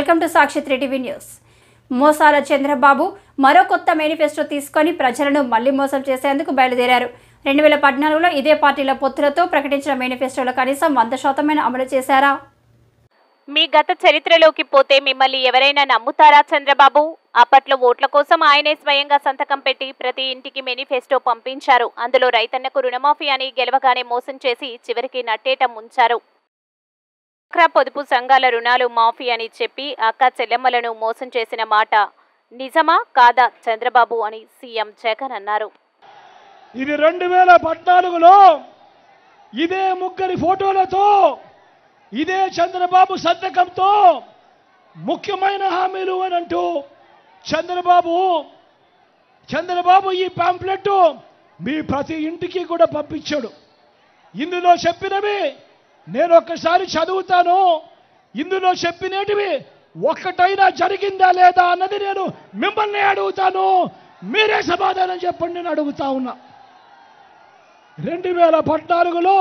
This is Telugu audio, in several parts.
Welcome to Sakshi 3 TV news. మోసాల చంద్రబాబు మరో కొత్త మేనిఫెస్టో తీసుకొని ప్రజలను మళ్లీ మోసం చేసేందుకు బయలుదేరారు. 2014లో ఇదే పార్టీల పొత్తులతో ప్రకటించిన మేనిఫెస్టోలో కనీసం 100% అమలు చేశారా? మీ గత చరిత్రలోకి పోతే మిమ్మల్ని ఎవరైనా నమ్ముతారా చంద్రబాబు? అప్పట్లో ఓట్ల కోసం ఆయనే స్వయంగా సంతకం పెట్టి ప్రతి ఇంటికి మేనిఫెస్టో పంపించారు. అందులో రైతన్నకు రుణమాఫీ అని గెలవగానే మోసం చేసి చివరికి నట్టేట ముంచారు. డ్వాక్రా పొదుపు సంఘాల రుణాలు మాఫీ అని చెప్పి అక్క చెల్లెమ్మలను మోసం చేసిన మాట నిజమా కాదా చంద్రబాబు అని సీఎం జగన్ అన్నారు. ఇది 2014లో ఇదే ముగ్గురి ఫోటోలతో ఇదే చంద్రబాబు సంతకంతో ముఖ్యమైన హామీలు అని అంటూ చంద్రబాబు ఈ పాంప్లెట్ మీ ప్రతి ఇంటికి కూడా పంపించాడు. ఇందులో చెప్పినవి నేను ఒక్కసారి చదువుతాను. ఇందులో చెప్పినటివి ఒక్కటైనా జరిగిందా లేదా అన్నది నేను మిమ్మల్ని అడుగుతాను. మీరే సమాధానం చెప్పండి నేను అడుగుతా ఉన్నా. 2014లో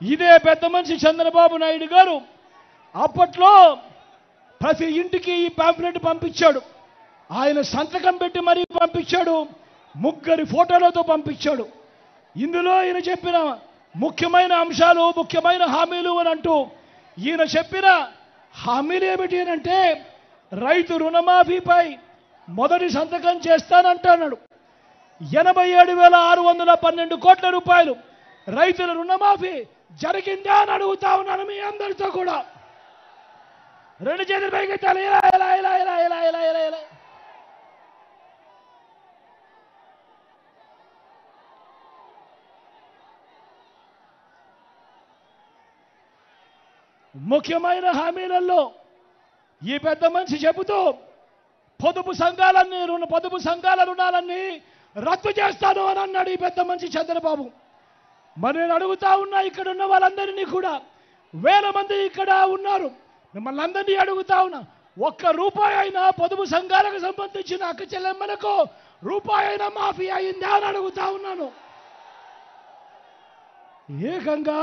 ఇదే పెద్ద మనిషి చంద్రబాబు నాయుడు గారు అప్పట్లో ప్రతి ఇంటికి ఈ పాంప్లెట్ పంపించాడు. ఆయన సంతకం పెట్టి మరీ పంపించాడు. ముగ్గురి ఫోటోలతో పంపించాడు. ఇందులో ఈయన చెప్పిన ముఖ్యమైన అంశాలు ముఖ్యమైన హామీలు అని అంటూ ఈయన చెప్పిన హామీలు ఏమిటి అంటే రైతు రుణమాఫీపై మొదటి సంతకం చేస్తానంటున్నాడు. 87,612 కోట్ల రూపాయలు రైతుల రుణమాఫీ జరిగిందా అని అడుగుతా ఉన్నాను మీ అందరితో కూడా. రెండు చేతుల పైకి ముఖ్యమైన హామీలలో ఈ పెద్ద మనిషి చెబుతూ పొదుపు సంఘాల రుణాలన్నీ రద్దు చేస్తాను అని అన్నాడు ఈ పెద్ద మనిషి చంద్రబాబు. మరి నేను అడుగుతా ఉన్నా ఇక్కడ ఉన్న వాళ్ళందరినీ కూడా, వేల మంది ఇక్కడ ఉన్నారు, మిమ్మల్ని అందరినీ అడుగుతా ఉన్నా, ఒక్క రూపాయి అయినా పొదుపు సంఘాలకు సంబంధించిన అక్క చెల్లెమ్మలకు రూపాయి అయినా మాఫీ అయిందా అని అడుగుతా ఉన్నాను. ఏకంగా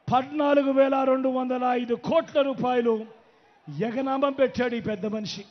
14,205 కోట్ల రూపాయలు ఎగనామం పెట్టాడు ఈ పెద్ద మనిషి.